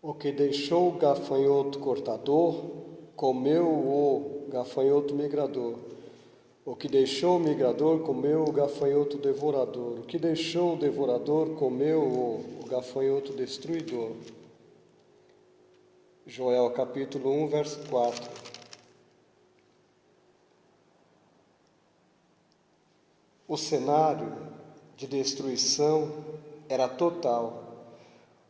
O que deixou o gafanhoto cortador, comeu o gafanhoto migrador. O que deixou o migrador, comeu o gafanhoto devorador. O que deixou o devorador, comeu o gafanhoto destruidor. Joel capítulo 1, verso 4. O cenário de destruição era total.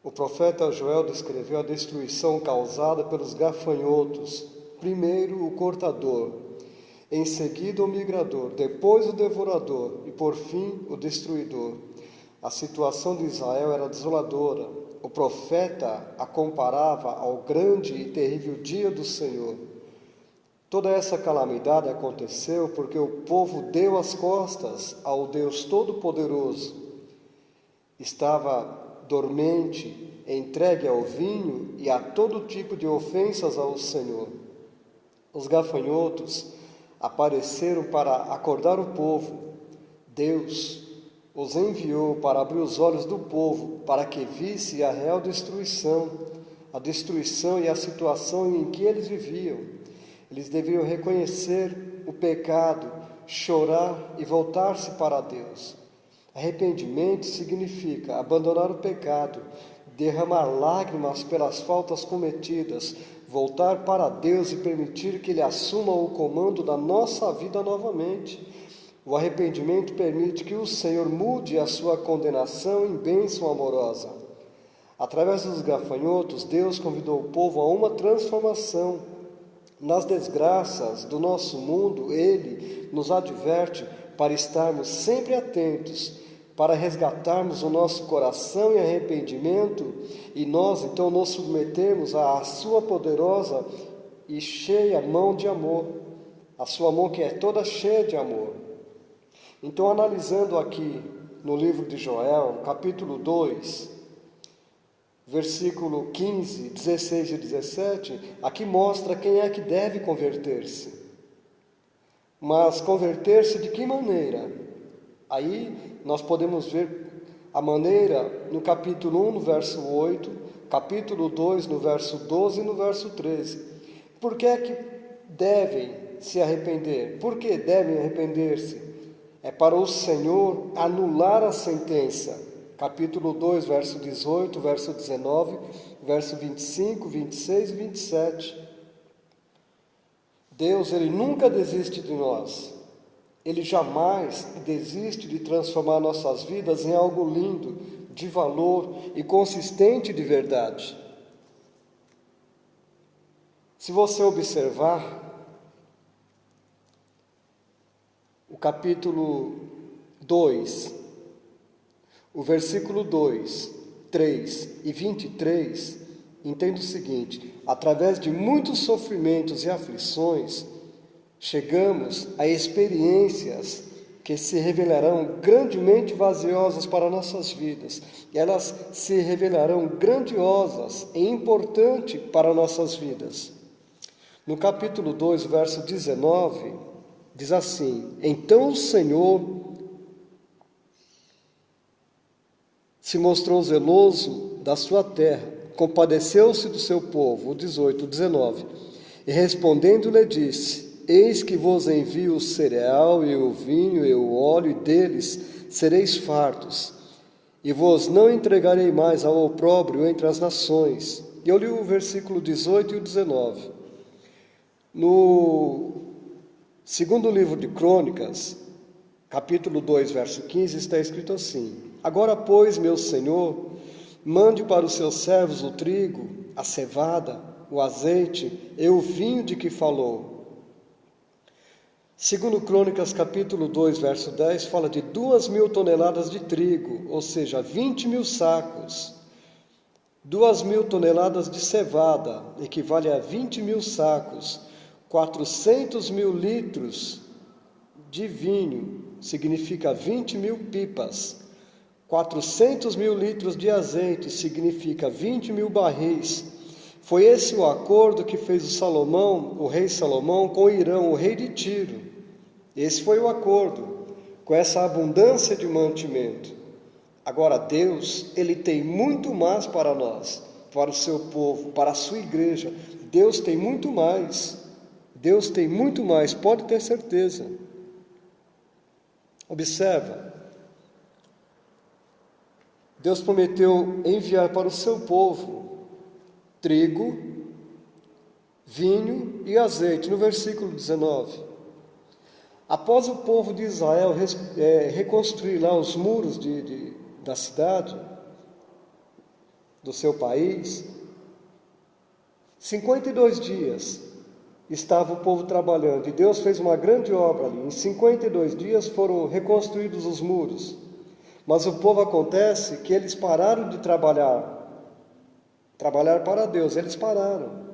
O profeta Joel descreveu a destruição causada pelos gafanhotos. Primeiro o cortador, em seguida o migrador, depois o devorador e por fim o destruidor. A situação de Israel era desoladora. O profeta a comparava ao grande e terrível dia do Senhor. Toda essa calamidade aconteceu porque o povo deu as costas ao Deus Todo-Poderoso. Estava dormente, entregue ao vinho e a todo tipo de ofensas ao Senhor. Os gafanhotos apareceram para acordar o povo. Deus os enviou para abrir os olhos do povo, para que visse a real destruição, a destruição e a situação em que eles viviam. Eles deveriam reconhecer o pecado, chorar e voltar-se para Deus. Arrependimento significa abandonar o pecado, derramar lágrimas pelas faltas cometidas, voltar para Deus e permitir que Ele assuma o comando da nossa vida novamente. O arrependimento permite que o Senhor mude a sua condenação em bênção amorosa. Através dos gafanhotos, Deus convidou o povo a uma transformação. Nas desgraças do nosso mundo, Ele nos adverte para estarmos sempre atentos, para resgatarmos o nosso coração em arrependimento e nós então nos submetemos à sua poderosa e cheia mão de amor, a sua mão que é toda cheia de amor. Então, analisando aqui no livro de Joel, capítulo 2, versículo 15, 16 e 17, aqui mostra quem é que deve converter-se. Mas converter-se de que maneira? Aí nós podemos ver a maneira no capítulo 1, no verso 8, capítulo 2, no verso 12 e no verso 13. Por que é que devem se arrepender? Por que devem arrepender-se? É para o Senhor anular a sentença. Capítulo 2, verso 18, verso 19, verso 25, 26 e 27. Deus, Ele nunca desiste de nós. Ele jamais desiste de transformar nossas vidas em algo lindo, de valor e consistente de verdade. Se você observar o capítulo 2, o versículo 2, 3 e 23, entende o seguinte: através de muitos sofrimentos e aflições, chegamos a experiências que se revelarão grandemente vaziosas para nossas vidas. Elas se revelarão grandiosas e importantes para nossas vidas. No capítulo 2, verso 19, diz assim: então o Senhor se mostrou zeloso da sua terra, compadeceu-se do seu povo. O 18, o 19. E respondendo lhe disse: eis que vos envio o cereal e o vinho e o óleo, e deles sereis fartos, e vos não entregarei mais ao opróbrio entre as nações. E eu li o versículo 18 e o 19. No segundo livro de Crônicas, capítulo 2, verso 15, está escrito assim: agora, pois, meu Senhor, mande para os seus servos o trigo, a cevada, o azeite e o vinho de que falou. Segundo Crônicas, capítulo 2, verso 10, fala de 2.000 toneladas de trigo, ou seja, 20.000 sacos. 2.000 toneladas de cevada, equivale a 20.000 sacos. 400.000 litros de vinho, significa 20.000 pipas. 400.000 litros de azeite, significa 20.000 barris. Foi esse o acordo que fez o rei Salomão, com Irão, o rei de Tiro. Esse foi o acordo, com essa abundância de mantimento. Agora, Deus, Ele tem muito mais para nós. para o seu povo, para a sua igreja. Deus tem muito mais. Deus tem muito mais, pode ter certeza. Observa. Deus prometeu enviar para o seu povo trigo, vinho e azeite, no versículo 19. Após o povo de Israel reconstruir lá os muros da cidade, do seu país, 52 dias estava o povo trabalhando, e Deus fez uma grande obra ali. Em 52 dias foram reconstruídos os muros, mas o povo, acontece que eles pararam de trabalhar para Deus, eles pararam.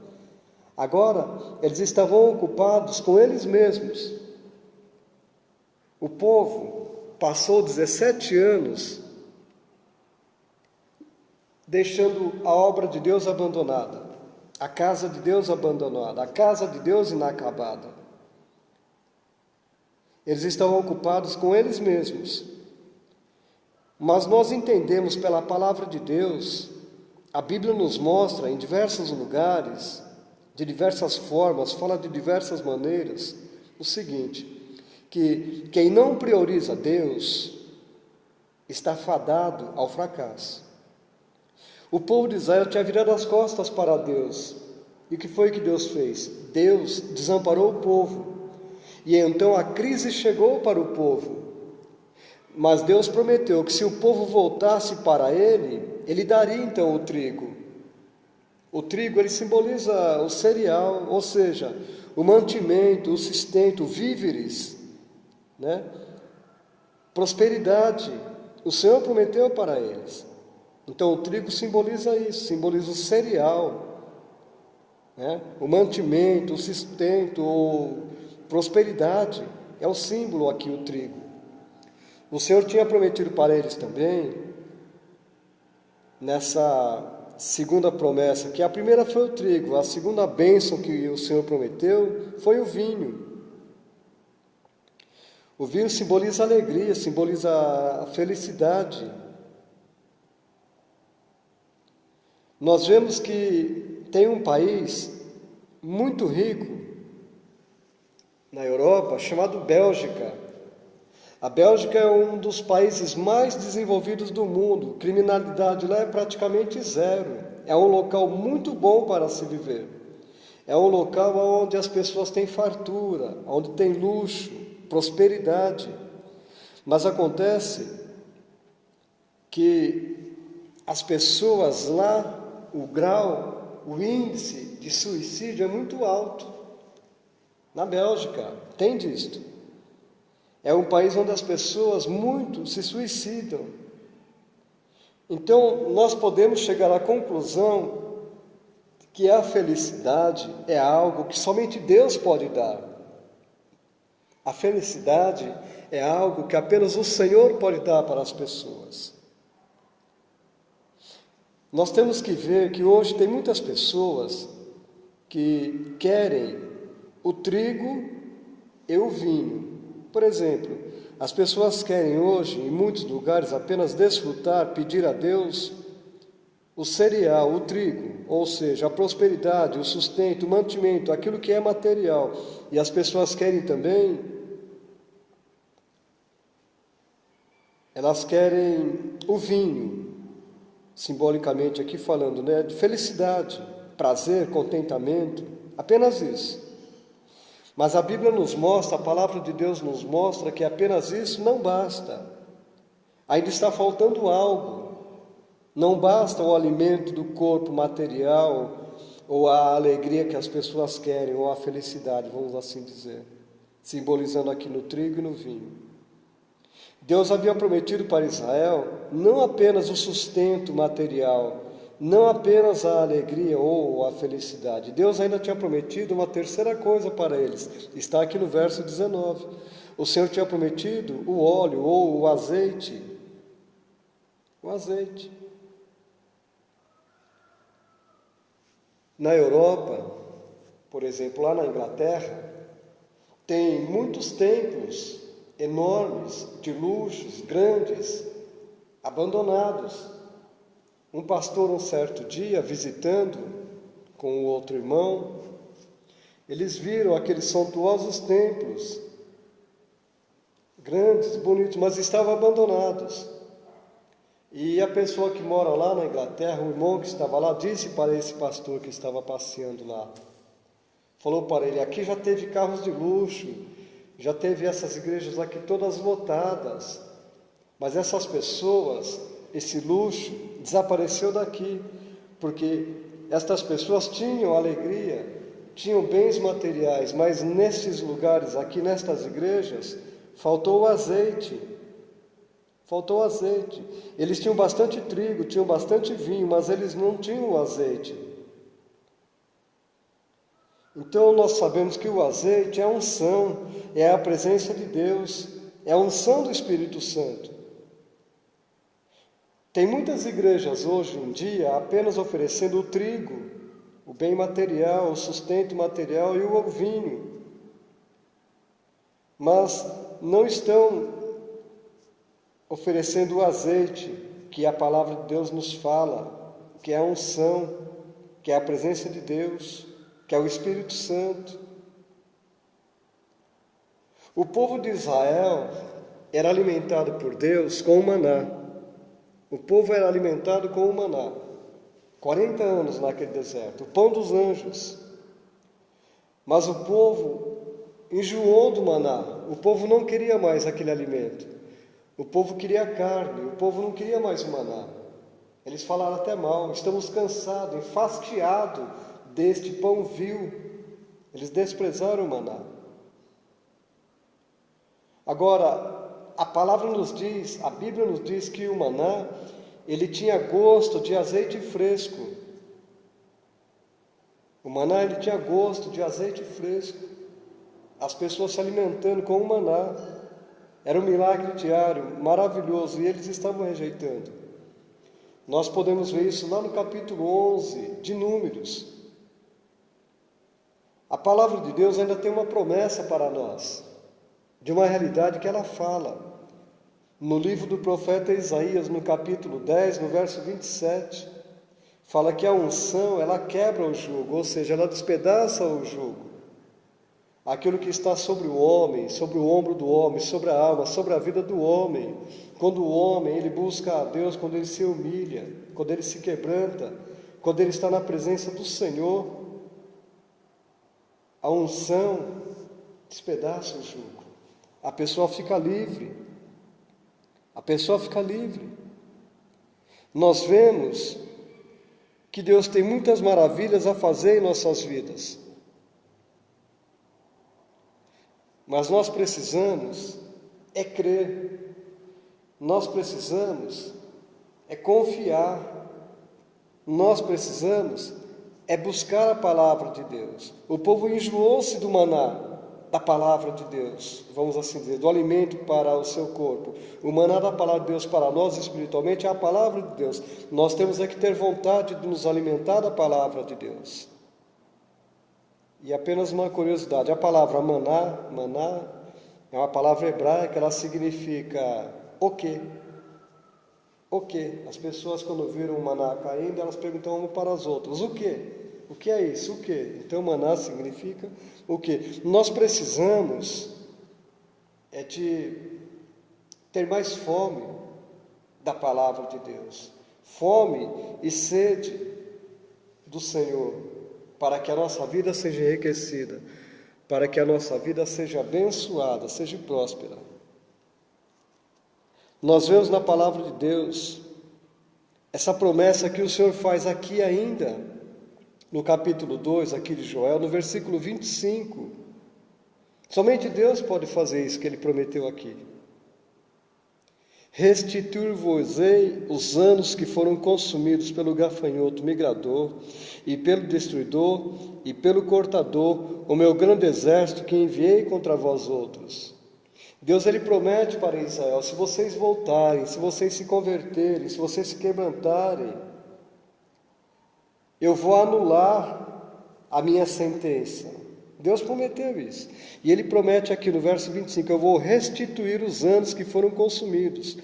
Agora, eles estavam ocupados com eles mesmos. O povo passou 17 anos deixando a obra de Deus abandonada, a casa de Deus abandonada, a casa de Deus inacabada. Eles estavam ocupados com eles mesmos. Mas nós entendemos pela palavra de Deus, a Bíblia nos mostra em diversos lugares, de diversas formas, fala de diversas maneiras, o seguinte: que quem não prioriza Deus está fadado ao fracasso. O povo de Israel tinha virado as costas para Deus. E o que foi que Deus fez? Deus desamparou o povo. E então a crise chegou para o povo. Mas Deus prometeu que se o povo voltasse para Ele daria então o trigo. O trigo, ele simboliza o cereal, ou seja, o mantimento, o sustento, víveres, né? Prosperidade. O Senhor prometeu para eles. Então o trigo simboliza isso, simboliza o cereal, né? O mantimento, o sustento, prosperidade. É o símbolo aqui, o trigo. O Senhor tinha prometido para eles também, nessa segunda promessa, que a primeira foi o trigo, a segunda bênção que o Senhor prometeu foi o vinho. O vinho simboliza a alegria, simboliza a felicidade. Nós vemos que tem um país muito rico na Europa, chamado Bélgica. A Bélgica é um dos países mais desenvolvidos do mundo. Criminalidade lá é praticamente zero. É um local muito bom para se viver. É um local onde as pessoas têm fartura, onde tem luxo, prosperidade. Mas acontece que as pessoas lá, o índice de suicídio é muito alto. Na Bélgica, tem disto. É um país onde as pessoas muito se suicidam. Então, nós podemos chegar à conclusão que a felicidade é algo que somente Deus pode dar. A felicidade é algo que apenas o Senhor pode dar para as pessoas. Nós temos que ver que hoje tem muitas pessoas que querem o trigo e o vinho. Por exemplo, as pessoas querem hoje, em muitos lugares, apenas desfrutar, pedir a Deus o cereal, o trigo, ou seja, a prosperidade, o sustento, o mantimento, aquilo que é material. E as pessoas querem também, elas querem o vinho, simbolicamente aqui falando, né, de felicidade, prazer, contentamento, apenas isso. Mas a Bíblia nos mostra, a palavra de Deus nos mostra que apenas isso não basta. Ainda está faltando algo. Não basta o alimento do corpo material, ou a alegria que as pessoas querem, ou a felicidade, vamos assim dizer, simbolizando aqui no trigo e no vinho. Deus havia prometido para Israel não apenas o sustento material, não apenas a alegria ou a felicidade. Deus ainda tinha prometido uma terceira coisa para eles. Está aqui no verso 19. O Senhor tinha prometido o óleo ou o azeite. O azeite. Na Europa, por exemplo, lá na Inglaterra, tem muitos templos enormes, de luxos, grandes, abandonados. Um pastor, um certo dia, visitando com o outro irmão, eles viram aqueles suntuosos templos, grandes, bonitos, mas estavam abandonados. E a pessoa que mora lá na Inglaterra, o irmão que estava lá, disse para esse pastor que estava passeando lá, falou para ele: aqui já teve carros de luxo, já teve essas igrejas aqui todas lotadas, mas essas pessoas, esse luxo desapareceu daqui, porque estas pessoas tinham alegria, tinham bens materiais, mas nesses lugares aqui, nestas igrejas, faltou o azeite. Faltou azeite. Eles tinham bastante trigo, tinham bastante vinho, mas eles não tinham o azeite. Então nós sabemos que o azeite é a unção, é a presença de Deus, é a unção do Espírito Santo. Tem muitas igrejas hoje em dia apenas oferecendo o trigo, o bem material, o sustento material e o vinho, mas não estão oferecendo o azeite que a palavra de Deus nos fala, que é a unção, que é a presença de Deus, que é o Espírito Santo. O povo de Israel era alimentado por Deus com o maná. O povo era alimentado com o maná. 40 anos naquele deserto, o pão dos anjos. Mas o povo enjoou do maná. O povo não queria mais aquele alimento. O povo queria carne, o povo não queria mais o maná. Eles falaram até mal: estamos cansados, enfastiados deste pão vil. Eles desprezaram o maná. Agora, a palavra nos diz, a Bíblia nos diz que o maná, ele tinha gosto de azeite fresco. O maná, ele tinha gosto de azeite fresco. As pessoas se alimentando com o maná. Era um milagre diário, maravilhoso, e eles estavam rejeitando. Nós podemos ver isso lá no capítulo 11 de Números. A palavra de Deus ainda tem uma promessa para nós, de uma realidade que ela fala. No livro do profeta Isaías, no capítulo 10, no verso 27, fala que a unção, ela quebra o jugo, ou seja, ela despedaça o jugo. Aquilo que está sobre o homem, sobre o ombro do homem, sobre a alma, sobre a vida do homem. Quando o homem, ele busca a Deus, quando ele se humilha, quando ele se quebranta, quando ele está na presença do Senhor, a unção despedaça o jugo. A pessoa fica livre. A pessoa fica livre. Nós vemos que Deus tem muitas maravilhas a fazer em nossas vidas. Mas nós precisamos é crer, nós precisamos é confiar, nós precisamos é buscar a palavra de Deus. O povo enjoou-se do maná, da palavra de Deus, vamos assim dizer, do alimento para o seu corpo. O maná da palavra de Deus para nós espiritualmente é a palavra de Deus. Nós temos é que ter vontade de nos alimentar da palavra de Deus. E apenas uma curiosidade, a palavra maná, é uma palavra hebraica, ela significa o quê? O quê? As pessoas quando viram o maná caindo, elas perguntam uma para as outras: o quê? O que é isso? O quê? Então maná significa o quê? Nós precisamos de ter mais fome da palavra de Deus, fome e sede do Senhor, para que a nossa vida seja enriquecida, para que a nossa vida seja abençoada, seja próspera. Nós vemos na palavra de Deus essa promessa que o Senhor faz aqui ainda, no capítulo 2, aqui de Joel, no versículo 25. Somente Deus pode fazer isso que Ele prometeu aqui. Restituir-vos-ei os anos que foram consumidos pelo gafanhoto migrador, e pelo destruidor, e pelo cortador, o meu grande exército que enviei contra vós outros. Deus, Ele promete para Israel: se vocês voltarem, se vocês se converterem, se vocês se quebrantarem, eu vou anular a minha sentença. Deus prometeu isso. E Ele promete aqui no verso 25, eu vou restituir os anos que foram consumidos.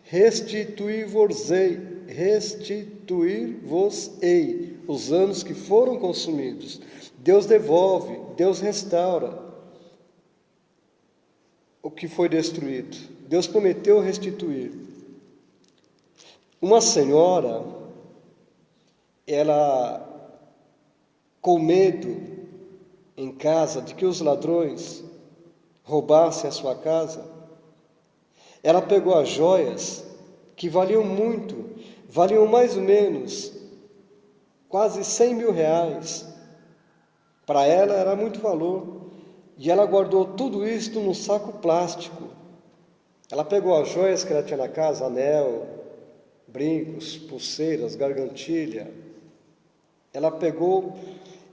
Restituir-vos-ei restituir-vos-ei os anos que foram consumidos. Deus devolve, Deus restaura o que foi destruído. Deus prometeu restituir. Uma senhora, ela, com medo em casa de que os ladrões roubassem a sua casa, ela pegou as joias que valiam muito, valiam mais ou menos quase 100 mil reais. Para ela era muito valor. E ela guardou tudo isso num saco plástico. Ela pegou as joias que ela tinha na casa, anel, brincos, pulseiras, gargantilha. Ela pegou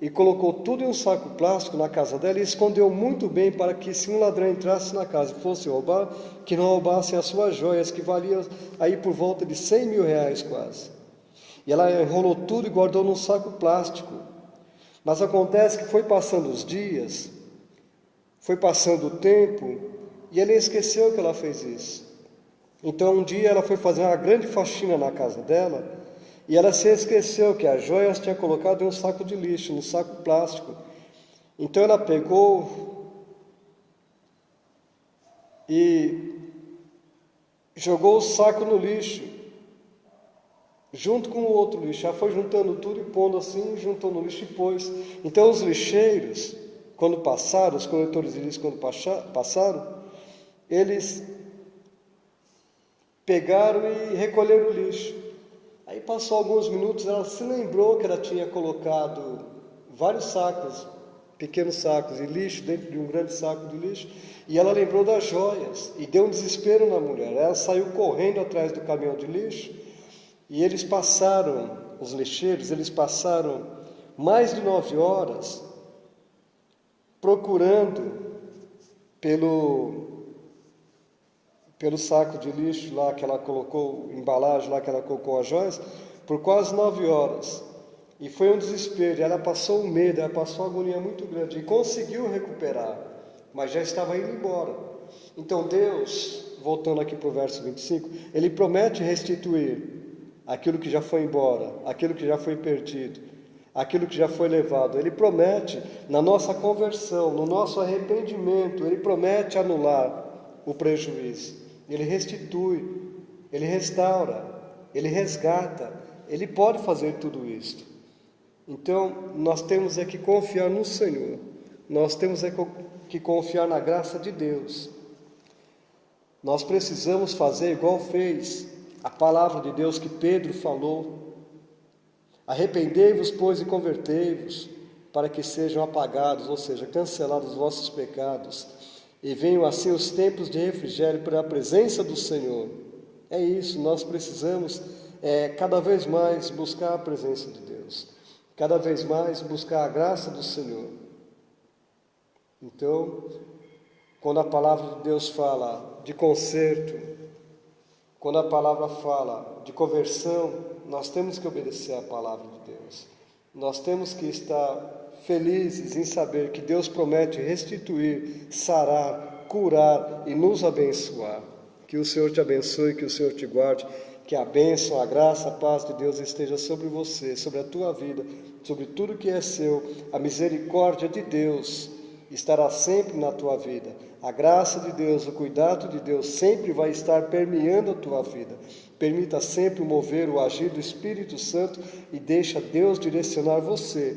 e colocou tudo em um saco plástico na casa dela e escondeu muito bem para que, se um ladrão entrasse na casa e fosse roubar, que não roubassem as suas joias, que valiam aí por volta de 100 mil reais quase. E ela enrolou tudo e guardou num saco plástico. Mas acontece que foi passando os dias, foi passando o tempo, e ela esqueceu que ela fez isso. Então um dia ela foi fazer uma grande faxina na casa dela, e ela se esqueceu que as joias tinha colocado em um saco de lixo, num saco plástico. Então ela pegou e jogou o saco no lixo, junto com o outro lixo. Ela foi juntando tudo e pondo assim, juntou no lixo e pôs. Então os lixeiros, quando passaram, os coletores de lixo quando passaram, eles pegaram e recolheram o lixo. Aí passou alguns minutos, ela se lembrou que ela tinha colocado vários sacos, pequenos sacos de lixo, dentro de um grande saco de lixo, e ela lembrou das joias, e deu um desespero na mulher. Ela saiu correndo atrás do caminhão de lixo, e eles passaram, os lixeiros, eles passaram mais de 9 horas procurando pelo saco de lixo lá que ela colocou, embalagem lá que ela colocou as joias, por quase 9 horas. E foi um desespero, ela passou um medo, ela passou uma agonia muito grande, e conseguiu recuperar, mas já estava indo embora. Então Deus, voltando aqui para o verso 25, Ele promete restituir aquilo que já foi embora, aquilo que já foi perdido, aquilo que já foi levado. Ele promete, na nossa conversão, no nosso arrependimento, Ele promete anular o prejuízo. Ele restitui, Ele restaura, Ele resgata, Ele pode fazer tudo isso. Então, nós temos que confiar no Senhor, nós temos que confiar na graça de Deus. Nós precisamos fazer igual fez a palavra de Deus que Pedro falou: arrependei-vos, pois, e convertei-vos, para que sejam apagados, ou seja, cancelados os vossos pecados, e venham assim os tempos de refrigério pela presença do Senhor. É isso, nós precisamos cada vez mais buscar a presença de Deus, cada vez mais buscar a graça do Senhor. Então, quando a palavra de Deus fala de conserto, quando a palavra fala de conversão, nós temos que obedecer à palavra de Deus. Nós temos que estar felizes em saber que Deus promete restituir, sarar, curar e nos abençoar. Que o Senhor te abençoe, que o Senhor te guarde, que a bênção, a graça, a paz de Deus esteja sobre você, sobre a tua vida, sobre tudo que é seu. A misericórdia de Deus estará sempre na tua vida. A graça de Deus, o cuidado de Deus sempre vai estar permeando a tua vida. Permita sempre mover o agir do Espírito Santo e deixa Deus direcionar você,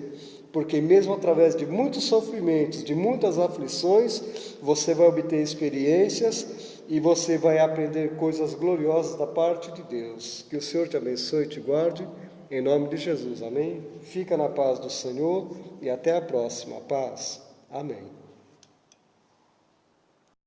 porque mesmo através de muitos sofrimentos, de muitas aflições, você vai obter experiências e você vai aprender coisas gloriosas da parte de Deus. Que o Senhor te abençoe e te guarde, em nome de Jesus, amém? Fica na paz do Senhor e até a próxima. Paz. Amém.